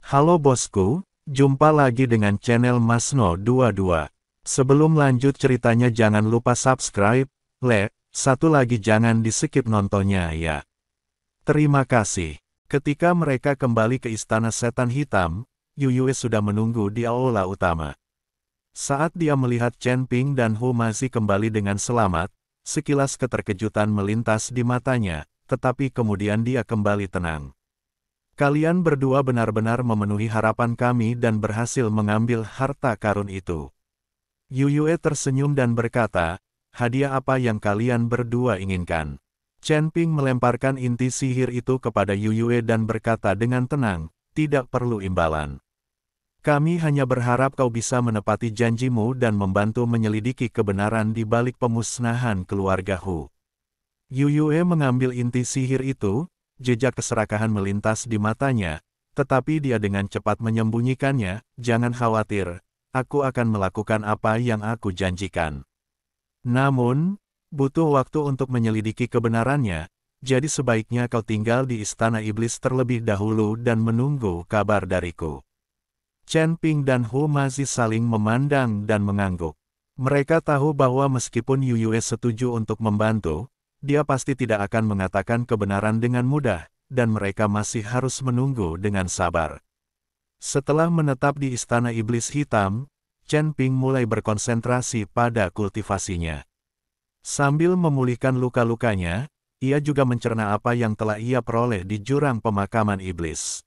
Halo bosku, jumpa lagi dengan channel Masno22. Sebelum lanjut ceritanya jangan lupa subscribe, satu lagi jangan di-skip nontonnya ya. Terima kasih. Ketika mereka kembali ke Istana Setan Hitam, Yuyue sudah menunggu di aula utama. Saat dia melihat Chen Ping dan Hu Mazi kembali dengan selamat, sekilas keterkejutan melintas di matanya, tetapi kemudian dia kembali tenang. Kalian berdua benar-benar memenuhi harapan kami dan berhasil mengambil harta karun itu. Yuyue tersenyum dan berkata, hadiah apa yang kalian berdua inginkan? Chen Ping melemparkan inti sihir itu kepada Yuyue dan berkata dengan tenang, tidak perlu imbalan. Kami hanya berharap kau bisa menepati janjimu dan membantu menyelidiki kebenaran di balik pemusnahan keluarga Hu. Yuyue mengambil inti sihir itu. Jejak keserakahan melintas di matanya, tetapi dia dengan cepat menyembunyikannya. Jangan khawatir, aku akan melakukan apa yang aku janjikan. Namun, butuh waktu untuk menyelidiki kebenarannya, jadi sebaiknya kau tinggal di Istana Iblis terlebih dahulu dan menunggu kabar dariku. Chen Ping dan Hu Mazi saling memandang dan mengangguk. Mereka tahu bahwa meskipun Yuyue setuju untuk membantu, dia pasti tidak akan mengatakan kebenaran dengan mudah, dan mereka masih harus menunggu dengan sabar. Setelah menetap di Istana Iblis Hitam, Chen Ping mulai berkonsentrasi pada kultivasinya. Sambil memulihkan luka-lukanya, ia juga mencerna apa yang telah ia peroleh di jurang pemakaman iblis.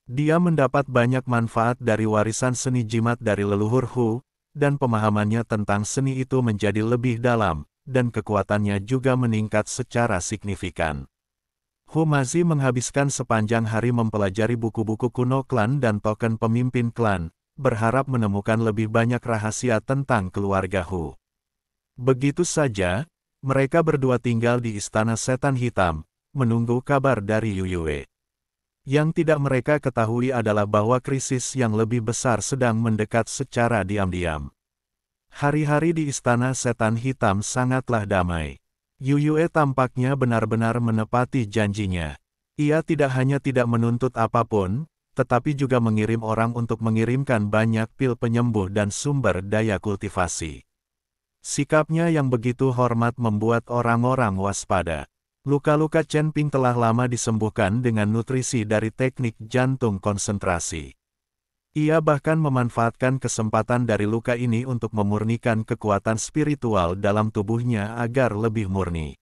Dia mendapat banyak manfaat dari warisan seni jimat dari leluhur Hu, dan pemahamannya tentang seni itu menjadi lebih dalam, dan kekuatannya juga meningkat secara signifikan. Hu Mazi menghabiskan sepanjang hari mempelajari buku-buku kuno klan dan token pemimpin klan, berharap menemukan lebih banyak rahasia tentang keluarga Hu. Begitu saja, mereka berdua tinggal di Istana Setan Hitam, menunggu kabar dari Yuyue. Yang tidak mereka ketahui adalah bahwa krisis yang lebih besar sedang mendekat secara diam-diam. Hari-hari di Istana Setan Hitam sangatlah damai. Yuyue tampaknya benar-benar menepati janjinya. Ia tidak hanya tidak menuntut apapun, tetapi juga mengirim orang untuk mengirimkan banyak pil penyembuh dan sumber daya kultivasi. Sikapnya yang begitu hormat membuat orang-orang waspada. Luka-luka Chen Ping telah lama disembuhkan dengan nutrisi dari teknik jantung konsentrasi. Ia bahkan memanfaatkan kesempatan dari luka ini untuk memurnikan kekuatan spiritual dalam tubuhnya agar lebih murni.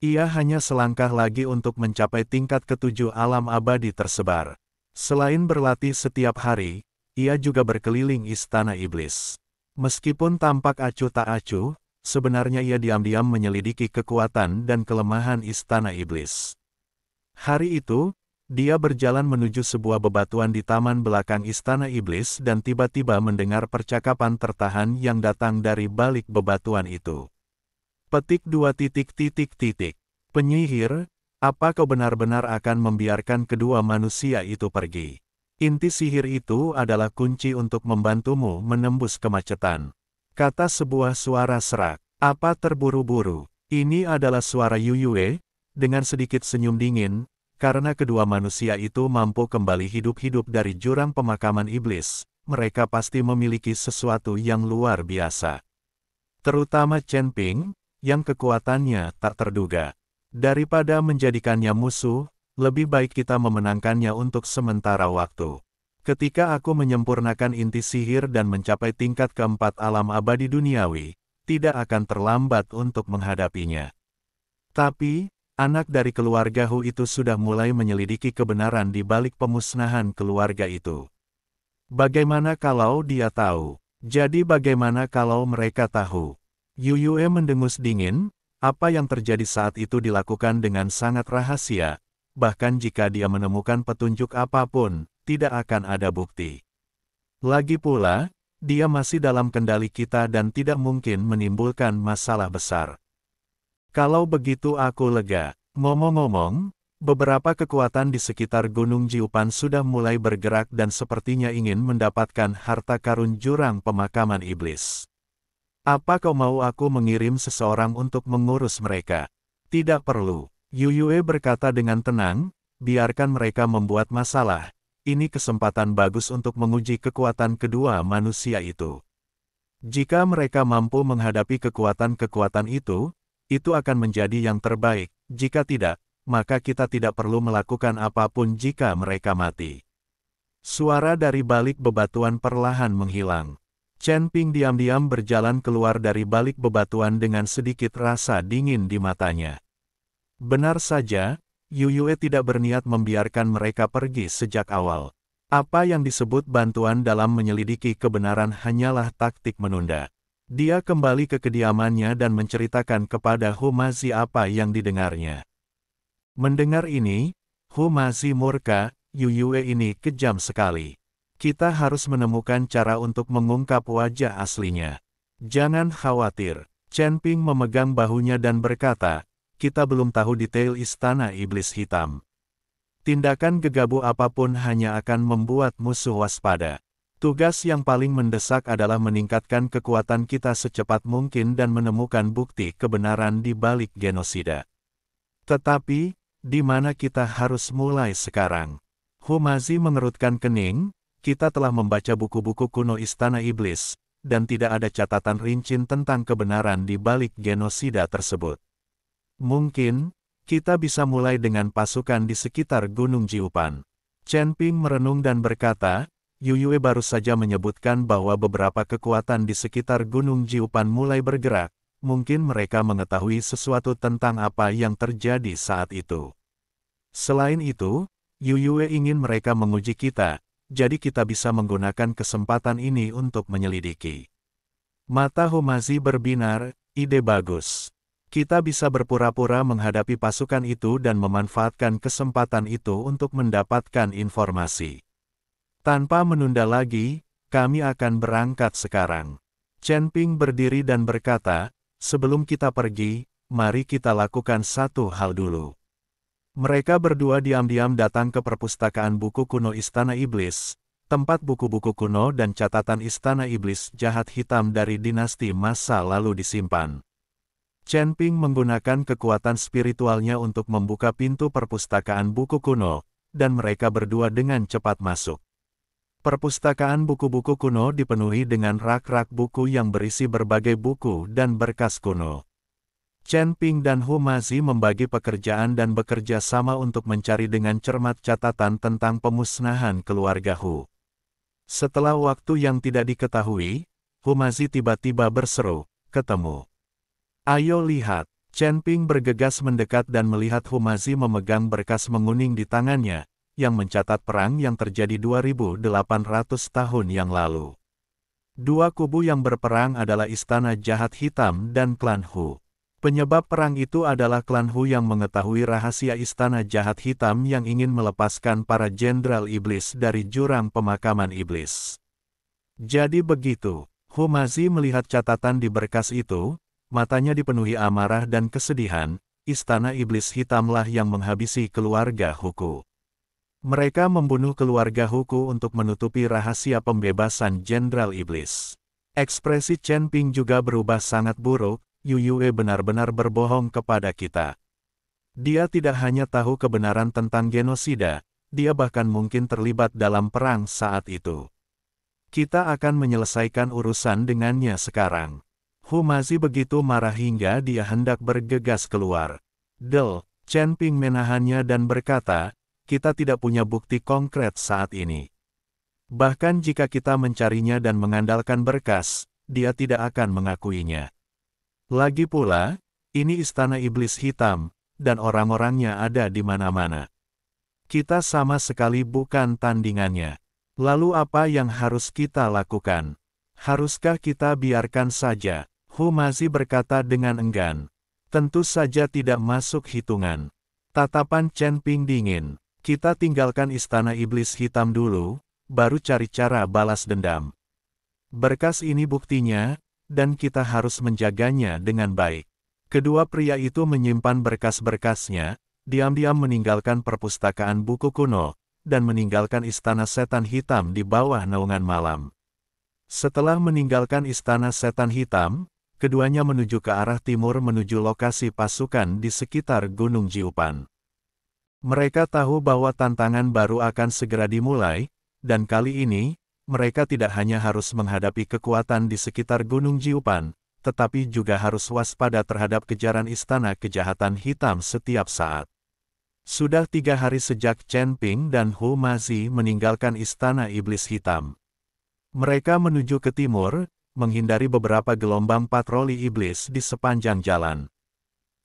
Ia hanya selangkah lagi untuk mencapai tingkat ketujuh alam abadi tersebar. Selain berlatih setiap hari, ia juga berkeliling Istana Iblis. Meskipun tampak acuh tak acuh, sebenarnya ia diam-diam menyelidiki kekuatan dan kelemahan Istana Iblis. Hari itu, dia berjalan menuju sebuah bebatuan di taman belakang Istana Iblis dan tiba-tiba mendengar percakapan tertahan yang datang dari balik bebatuan itu. Petik 2. Penyihir, apa kau benar-benar akan membiarkan kedua manusia itu pergi? Inti sihir itu adalah kunci untuk membantumu menembus kemacetan. Kata sebuah suara serak. Apa terburu-buru? Ini adalah suara Yuyue, dengan sedikit senyum dingin. Karena kedua manusia itu mampu kembali hidup-hidup dari jurang pemakaman iblis, mereka pasti memiliki sesuatu yang luar biasa. Terutama Chen Ping, yang kekuatannya tak terduga. Daripada menjadikannya musuh, lebih baik kita memenangkannya untuk sementara waktu. Ketika aku menyempurnakan inti sihir dan mencapai tingkat keempat alam abadi duniawi, tidak akan terlambat untuk menghadapinya. Tapi, anak dari keluarga Hu itu sudah mulai menyelidiki kebenaran di balik pemusnahan keluarga itu. Bagaimana kalau dia tahu? Jadi bagaimana kalau mereka tahu? Yuyue mendengus dingin, apa yang terjadi saat itu dilakukan dengan sangat rahasia, bahkan jika dia menemukan petunjuk apapun, tidak akan ada bukti. Lagi pula, dia masih dalam kendali kita dan tidak mungkin menimbulkan masalah besar. Kalau begitu aku lega. Ngomong-ngomong, beberapa kekuatan di sekitar Gunung Jiupan sudah mulai bergerak dan sepertinya ingin mendapatkan harta karun jurang pemakaman iblis. Apa kau mau aku mengirim seseorang untuk mengurus mereka? Tidak perlu. Yuyue berkata dengan tenang, biarkan mereka membuat masalah. ini kesempatan bagus untuk menguji kekuatan kedua manusia itu. Jika mereka mampu menghadapi kekuatan-kekuatan itu akan menjadi yang terbaik. Jika tidak, maka kita tidak perlu melakukan apapun jika mereka mati. Suara dari balik bebatuan perlahan menghilang. Chen Ping diam-diam berjalan keluar dari balik bebatuan dengan sedikit rasa dingin di matanya. Benar saja, Yu Yue tidak berniat membiarkan mereka pergi sejak awal. Apa yang disebut bantuan dalam menyelidiki kebenaran hanyalah taktik menunda. Dia kembali ke kediamannya dan menceritakan kepada Hu Mazi apa yang didengarnya. Mendengar ini, Hu Mazi murka, Yu Yue ini kejam sekali. Kita harus menemukan cara untuk mengungkap wajah aslinya. Jangan khawatir. Chen Ping memegang bahunya dan berkata, kita belum tahu detail Istana Iblis Hitam. Tindakan gegabah apapun hanya akan membuat musuh waspada. Tugas yang paling mendesak adalah meningkatkan kekuatan kita secepat mungkin dan menemukan bukti kebenaran di balik genosida. Tetapi, di mana kita harus mulai sekarang? Hu Mazi mengerutkan kening, kita telah membaca buku-buku kuno Istana Iblis, dan tidak ada catatan rinci tentang kebenaran di balik genosida tersebut. Mungkin, kita bisa mulai dengan pasukan di sekitar Gunung Jiupan. Chen Ping merenung dan berkata, Yu Yue baru saja menyebutkan bahwa beberapa kekuatan di sekitar Gunung Jiupan mulai bergerak. Mungkin mereka mengetahui sesuatu tentang apa yang terjadi saat itu. Selain itu, Yu Yue ingin mereka menguji kita, jadi kita bisa menggunakan kesempatan ini untuk menyelidiki. Mata Hu Mazi berbinar, ide bagus. Kita bisa berpura-pura menghadapi pasukan itu dan memanfaatkan kesempatan itu untuk mendapatkan informasi. Tanpa menunda lagi, kami akan berangkat sekarang. Chen Ping berdiri dan berkata, sebelum kita pergi, mari kita lakukan satu hal dulu. Mereka berdua diam-diam datang ke perpustakaan buku kuno Istana Iblis, tempat buku-buku kuno dan catatan Istana Iblis jahat hitam dari dinasti masa lalu disimpan. Chen Ping menggunakan kekuatan spiritualnya untuk membuka pintu perpustakaan buku kuno, dan mereka berdua dengan cepat masuk. Perpustakaan buku-buku kuno dipenuhi dengan rak-rak buku yang berisi berbagai buku dan berkas kuno. Chen Ping dan Hu Mazi membagi pekerjaan dan bekerja sama untuk mencari dengan cermat catatan tentang pemusnahan keluarga Hu. Setelah waktu yang tidak diketahui, Hu Mazi tiba-tiba berseru, ketemu. Ayo lihat, Chen Ping bergegas mendekat dan melihat Hu Mazi memegang berkas menguning di tangannya, yang mencatat perang yang terjadi 2.800 tahun yang lalu. Dua kubu yang berperang adalah Istana Jahat Hitam dan klan Hu. Penyebab perang itu adalah klan Hu yang mengetahui rahasia Istana Jahat Hitam yang ingin melepaskan para jenderal iblis dari jurang pemakaman iblis. Jadi begitu, Hu Mazi melihat catatan di berkas itu, matanya dipenuhi amarah dan kesedihan. Istana Iblis Hitamlah yang menghabisi keluarga Huku. Mereka membunuh keluarga Huku untuk menutupi rahasia pembebasan Jenderal Iblis. Ekspresi Chen Ping juga berubah sangat buruk. Yu Yue benar-benar berbohong kepada kita. Dia tidak hanya tahu kebenaran tentang genosida, dia bahkan mungkin terlibat dalam perang saat itu. Kita akan menyelesaikan urusan dengannya sekarang. Hu Mazi begitu marah hingga dia hendak bergegas keluar. Chen Ping menahannya dan berkata, kita tidak punya bukti konkret saat ini. Bahkan jika kita mencarinya dan mengandalkan berkas, dia tidak akan mengakuinya. Lagi pula, ini Istana Iblis Hitam, dan orang-orangnya ada di mana-mana. Kita sama sekali bukan tandingannya. Lalu apa yang harus kita lakukan? Haruskah kita biarkan saja? Hu Mazi berkata dengan enggan. Tentu saja tidak masuk hitungan. Tatapan Chen Ping dingin. Kita tinggalkan Istana Iblis Hitam dulu, baru cari cara balas dendam. Berkas ini buktinya, dan kita harus menjaganya dengan baik. Kedua pria itu menyimpan berkas-berkasnya, diam-diam meninggalkan perpustakaan buku kuno, dan meninggalkan Istana Setan Hitam di bawah naungan malam. Setelah meninggalkan Istana Setan Hitam, keduanya menuju ke arah timur menuju lokasi pasukan di sekitar Gunung Jiupan. Mereka tahu bahwa tantangan baru akan segera dimulai, dan kali ini, mereka tidak hanya harus menghadapi kekuatan di sekitar Gunung Jiupan, tetapi juga harus waspada terhadap kejaran Istana Kejahatan Hitam setiap saat. Sudah 3 hari sejak Chen Ping dan Hu Mazi meninggalkan Istana Iblis Hitam. Mereka menuju ke timur, menghindari beberapa gelombang patroli iblis di sepanjang jalan.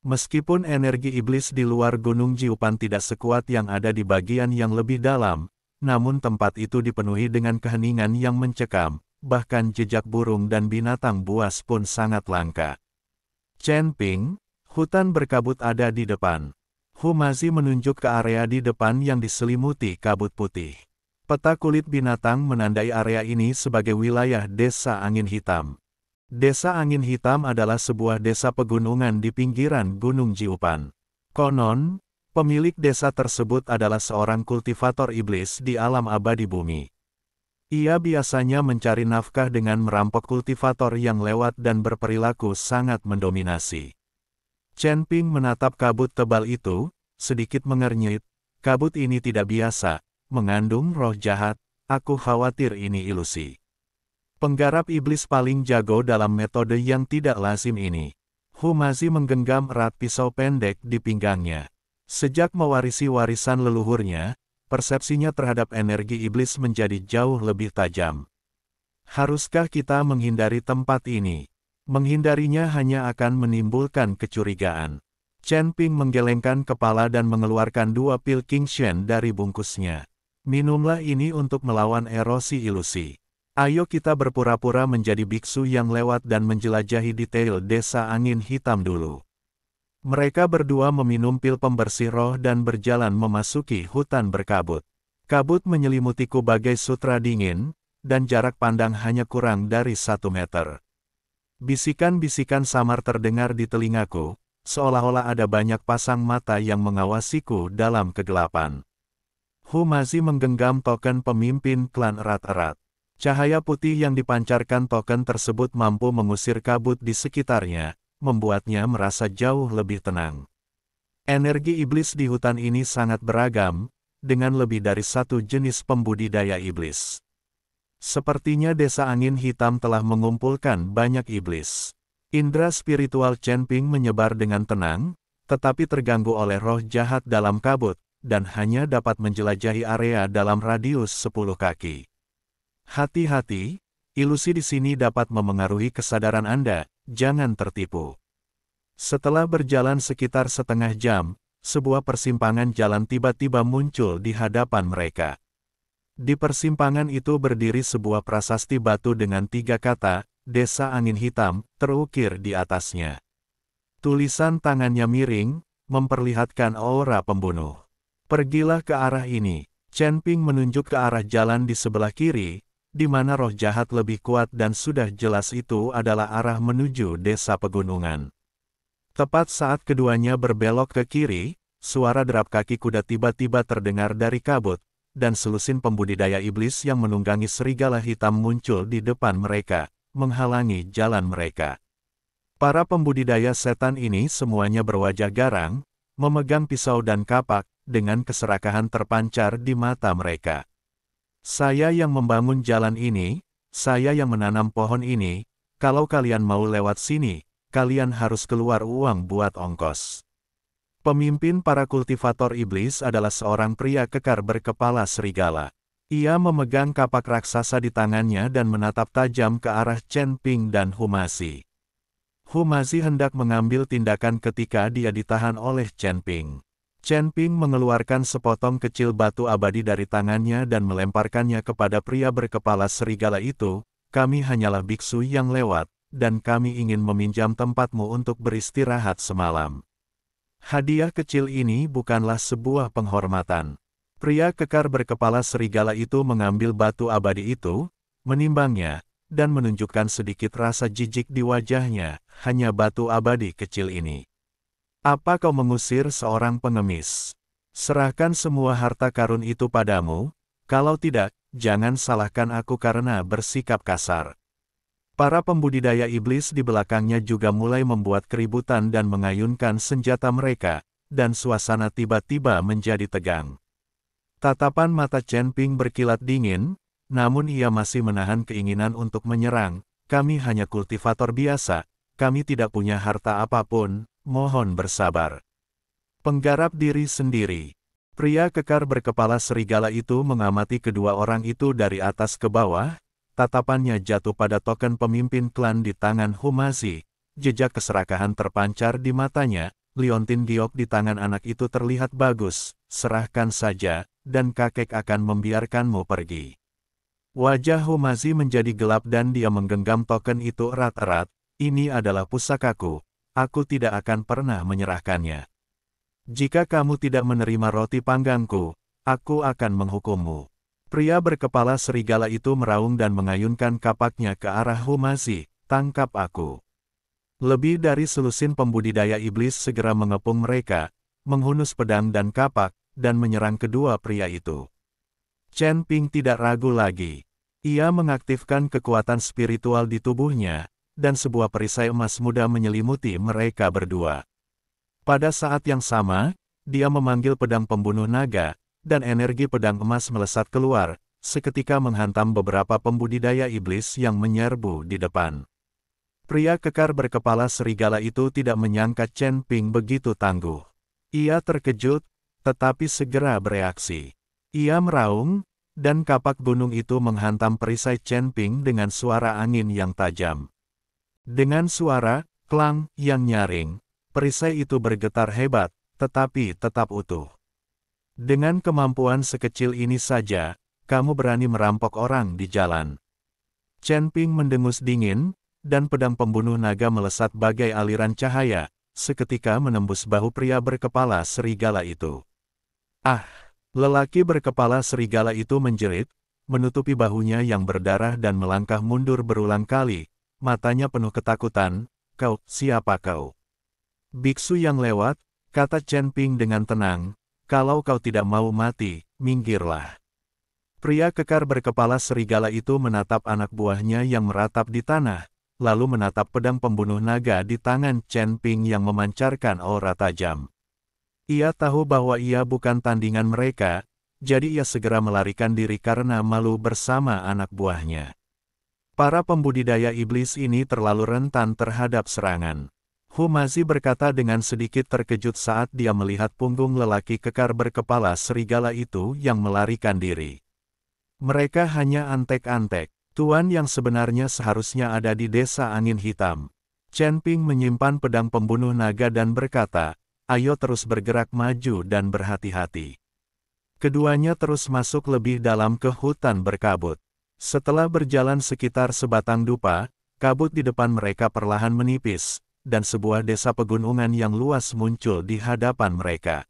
Meskipun energi iblis di luar Gunung Jiupan tidak sekuat yang ada di bagian yang lebih dalam, namun tempat itu dipenuhi dengan keheningan yang mencekam, bahkan jejak burung dan binatang buas pun sangat langka. Chen Ping, hutan berkabut ada di depan. Hu Mazi menunjuk ke area di depan yang diselimuti kabut putih. Peta kulit binatang menandai area ini sebagai wilayah Desa Angin Hitam. Desa Angin Hitam adalah sebuah desa pegunungan di pinggiran Gunung Jiupan. Konon, pemilik desa tersebut adalah seorang kultivator iblis di alam abadi bumi. Ia biasanya mencari nafkah dengan merampok kultivator yang lewat dan berperilaku sangat mendominasi. Chen Ping menatap kabut tebal itu, sedikit mengernyit. Kabut ini tidak biasa, mengandung roh jahat, aku khawatir ini ilusi. Penggarap iblis paling jago dalam metode yang tidak lazim ini. Hu Mazi menggenggam erat pisau pendek di pinggangnya. Sejak mewarisi warisan leluhurnya, persepsinya terhadap energi iblis menjadi jauh lebih tajam. Haruskah kita menghindari tempat ini? Menghindarinya hanya akan menimbulkan kecurigaan. Chen Ping menggelengkan kepala dan mengeluarkan 2 pil King Shen dari bungkusnya. Minumlah ini untuk melawan erosi ilusi. Ayo kita berpura-pura menjadi biksu yang lewat dan menjelajahi detail Desa Angin Hitam dulu. Mereka berdua meminum pil pembersih roh dan berjalan memasuki hutan berkabut. Kabut menyelimuti bagai sutra dingin, dan jarak pandang hanya kurang dari 1 meter. Bisikan-bisikan samar terdengar di telingaku, seolah-olah ada banyak pasang mata yang mengawasiku dalam kegelapan. Hu Mazi menggenggam token pemimpin klan erat-erat. Cahaya putih yang dipancarkan token tersebut mampu mengusir kabut di sekitarnya, membuatnya merasa jauh lebih tenang. Energi iblis di hutan ini sangat beragam, dengan lebih dari 1 jenis pembudidaya iblis. Sepertinya Desa Angin Hitam telah mengumpulkan banyak iblis. Indra spiritual Chen Ping menyebar dengan tenang, tetapi terganggu oleh roh jahat dalam kabut, dan hanya dapat menjelajahi area dalam radius 10 kaki. Hati-hati, ilusi di sini dapat memengaruhi kesadaran Anda, jangan tertipu. Setelah berjalan sekitar setengah jam, sebuah persimpangan jalan tiba-tiba muncul di hadapan mereka. Di persimpangan itu berdiri sebuah prasasti batu dengan 3 kata, Desa Angin Hitam, terukir di atasnya. Tulisan tangannya miring, memperlihatkan aura pembunuh. Pergilah ke arah ini. Chen Ping menunjuk ke arah jalan di sebelah kiri, di mana roh jahat lebih kuat dan sudah jelas itu adalah arah menuju desa pegunungan. Tepat saat keduanya berbelok ke kiri, suara derap kaki kuda tiba-tiba terdengar dari kabut, dan selusin pembudidaya iblis yang menunggangi serigala hitam muncul di depan mereka, menghalangi jalan mereka. Para pembudidaya setan ini semuanya berwajah garang, memegang pisau dan kapak, dengan keserakahan terpancar di mata mereka. Saya yang membangun jalan ini, saya yang menanam pohon ini, kalau kalian mau lewat sini, kalian harus keluar uang buat ongkos. Pemimpin para kultivator iblis adalah seorang pria kekar berkepala serigala. Ia memegang kapak raksasa di tangannya dan menatap tajam ke arah Chen Ping dan Hu Mazi. Hu Mazi hendak mengambil tindakan ketika dia ditahan oleh Chen Ping. Chen Ping mengeluarkan sepotong kecil batu abadi dari tangannya dan melemparkannya kepada pria berkepala serigala itu. Kami hanyalah biksu yang lewat, dan kami ingin meminjam tempatmu untuk beristirahat semalam. Hadiah kecil ini bukanlah sebuah penghormatan. Pria kekar berkepala serigala itu mengambil batu abadi itu, menimbangnya, dan menunjukkan sedikit rasa jijik di wajahnya, hanya batu abadi kecil ini. Apa kau mengusir seorang pengemis? Serahkan semua harta karun itu padamu, kalau tidak, jangan salahkan aku karena bersikap kasar. Para pembudidaya iblis di belakangnya juga mulai membuat keributan dan mengayunkan senjata mereka, dan suasana tiba-tiba menjadi tegang. Tatapan mata Chen Ping berkilat dingin, namun ia masih menahan keinginan untuk menyerang. Kami hanya kultivator biasa, kami tidak punya harta apapun, mohon bersabar. Penggarap diri sendiri. Pria kekar berkepala serigala itu mengamati kedua orang itu dari atas ke bawah, tatapannya jatuh pada token pemimpin klan di tangan Humazi, jejak keserakahan terpancar di matanya, liontin giok di tangan anak itu terlihat bagus, serahkan saja, dan kakek akan membiarkanmu pergi. Wajah Humazi menjadi gelap dan dia menggenggam token itu erat-erat, ini adalah pusakaku, aku tidak akan pernah menyerahkannya. Jika kamu tidak menerima roti panggangku, aku akan menghukummu. Pria berkepala serigala itu meraung dan mengayunkan kapaknya ke arah Humazi, tangkap aku. Lebih dari selusin pembudidaya iblis segera mengepung mereka, menghunus pedang dan kapak, dan menyerang kedua pria itu. Chen Ping tidak ragu lagi. Ia mengaktifkan kekuatan spiritual di tubuhnya, dan sebuah perisai emas muda menyelimuti mereka berdua. Pada saat yang sama, dia memanggil pedang pembunuh naga, dan energi pedang emas melesat keluar, seketika menghantam beberapa pembudidaya iblis yang menyerbu di depan. Pria kekar berkepala serigala itu tidak menyangka Chen Ping begitu tangguh. Ia terkejut, tetapi segera bereaksi. Ia meraung, dan kapak gunung itu menghantam perisai Chen Ping dengan suara angin yang tajam. Dengan suara klang yang nyaring, perisai itu bergetar hebat, tetapi tetap utuh. Dengan kemampuan sekecil ini saja, kamu berani merampok orang di jalan. Chen Ping mendengus dingin, dan pedang pembunuh naga melesat bagai aliran cahaya, seketika menembus bahu pria berkepala serigala itu. Ah! Lelaki berkepala serigala itu menjerit, menutupi bahunya yang berdarah dan melangkah mundur berulang kali, matanya penuh ketakutan. Siapa kau? Biksu yang lewat, kata Chen Ping dengan tenang, kalau kau tidak mau mati, minggirlah. Pria kekar berkepala serigala itu menatap anak buahnya yang meratap di tanah, lalu menatap pedang pembunuh naga di tangan Chen Ping yang memancarkan aura tajam. Ia tahu bahwa ia bukan tandingan mereka, jadi ia segera melarikan diri karena malu bersama anak buahnya. Para pembudidaya iblis ini terlalu rentan terhadap serangan. Humazi berkata dengan sedikit terkejut saat dia melihat punggung lelaki kekar berkepala serigala itu yang melarikan diri. Mereka hanya antek-antek. Tuan yang sebenarnya seharusnya ada di desa angin hitam. Chen Ping menyimpan pedang pembunuh naga dan berkata, ayo terus bergerak maju dan berhati-hati. Keduanya terus masuk lebih dalam ke hutan berkabut. Setelah berjalan sekitar sebatang dupa, kabut di depan mereka perlahan menipis, dan sebuah desa pegunungan yang luas muncul di hadapan mereka.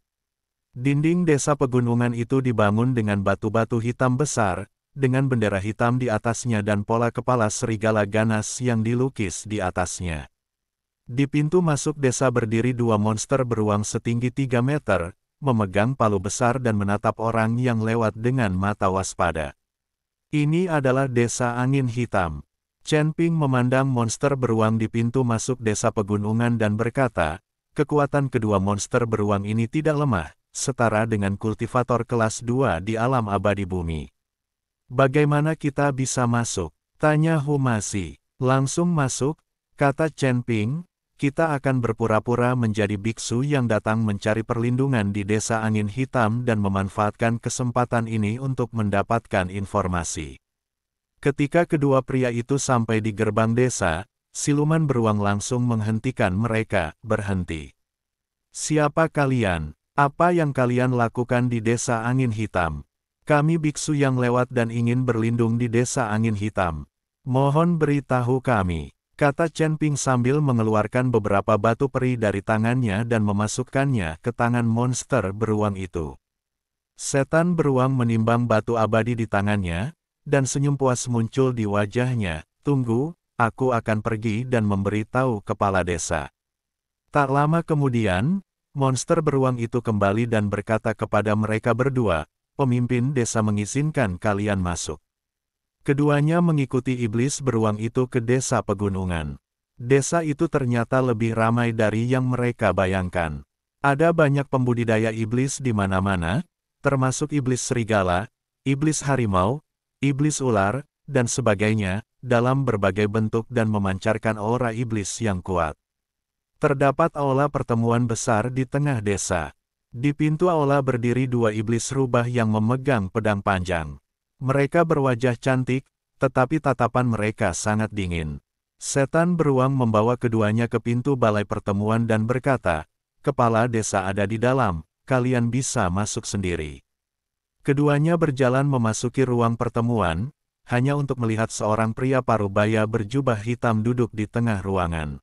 Dinding desa pegunungan itu dibangun dengan batu-batu hitam besar, dengan bendera hitam di atasnya dan pola kepala serigala ganas yang dilukis di atasnya. Di pintu masuk desa berdiri dua monster beruang setinggi 3 meter, memegang palu besar dan menatap orang yang lewat dengan mata waspada. Ini adalah desa angin hitam. Chen Ping memandang monster beruang di pintu masuk desa pegunungan dan berkata, kekuatan kedua monster beruang ini tidak lemah, setara dengan kultivator kelas 2 di alam abadi bumi. Bagaimana kita bisa masuk? Tanya Humazi. Langsung masuk, kata Chen Ping. Kita akan berpura-pura menjadi biksu yang datang mencari perlindungan di desa angin hitam dan memanfaatkan kesempatan ini untuk mendapatkan informasi. Ketika kedua pria itu sampai di gerbang desa, siluman beruang langsung menghentikan mereka, berhenti. Siapa kalian? Apa yang kalian lakukan di desa angin hitam? Kami biksu yang lewat dan ingin berlindung di desa angin hitam. Mohon beritahu kami. Kata Chen Ping sambil mengeluarkan beberapa batu peri dari tangannya dan memasukkannya ke tangan monster beruang itu. Setan beruang menimbang batu abadi di tangannya, dan senyum puas muncul di wajahnya. Tunggu, aku akan pergi dan memberitahu kepala desa. Tak lama kemudian, monster beruang itu kembali dan berkata kepada mereka berdua, pemimpin desa mengizinkan kalian masuk. Keduanya mengikuti iblis beruang itu ke desa pegunungan. Desa itu ternyata lebih ramai dari yang mereka bayangkan. Ada banyak pembudidaya iblis di mana-mana, termasuk iblis serigala, iblis harimau, iblis ular, dan sebagainya, dalam berbagai bentuk dan memancarkan aura iblis yang kuat. Terdapat aula pertemuan besar di tengah desa. Di pintu aula berdiri dua iblis rubah yang memegang pedang panjang. Mereka berwajah cantik, tetapi tatapan mereka sangat dingin. Setan beruang membawa keduanya ke pintu balai pertemuan dan berkata, "Kepala desa ada di dalam, kalian bisa masuk sendiri." Keduanya berjalan memasuki ruang pertemuan, hanya untuk melihat seorang pria parubaya berjubah hitam duduk di tengah ruangan.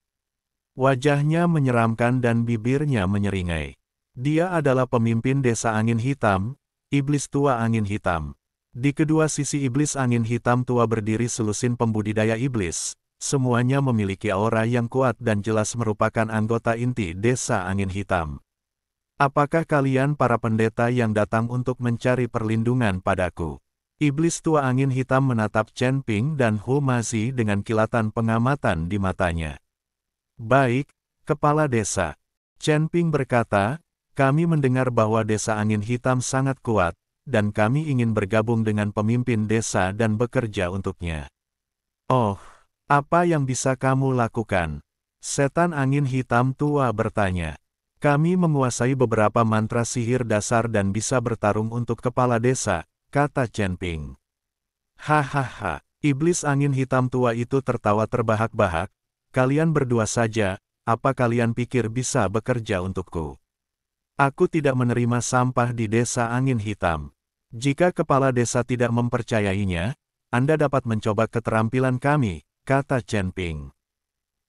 Wajahnya menyeramkan dan bibirnya menyeringai. Dia adalah pemimpin desa angin hitam, iblis tua angin hitam. Di kedua sisi iblis angin hitam tua berdiri selusin pembudidaya iblis. Semuanya memiliki aura yang kuat dan jelas merupakan anggota inti desa angin hitam. "Apakah kalian para pendeta yang datang untuk mencari perlindungan padaku?" Iblis tua angin hitam menatap Chen Ping dan Hu Mazi dengan kilatan pengamatan di matanya. "Baik, kepala desa." Chen Ping berkata, "Kami mendengar bahwa desa angin hitam sangat kuat, dan kami ingin bergabung dengan pemimpin desa dan bekerja untuknya." "Oh, apa yang bisa kamu lakukan?" Setan angin hitam tua bertanya. "Kami menguasai beberapa mantra sihir dasar dan bisa bertarung untuk kepala desa," kata Chen Ping. "Hahaha." Iblis angin hitam tua itu tertawa terbahak-bahak. "Kalian berdua saja, apa kalian pikir bisa bekerja untukku? Aku tidak menerima sampah di desa angin hitam. Jika kepala desa tidak mempercayainya, Anda dapat mencoba keterampilan kami," kata Chen Ping.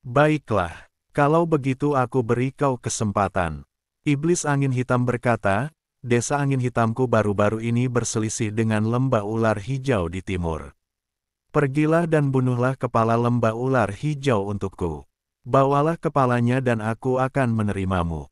"Baiklah, kalau begitu aku beri kau kesempatan." Iblis angin hitam berkata, "Desa angin hitamku baru-baru ini berselisih dengan lembah ular hijau di timur. Pergilah dan bunuhlah kepala lembah ular hijau untukku. Bawalah kepalanya dan aku akan menerimamu."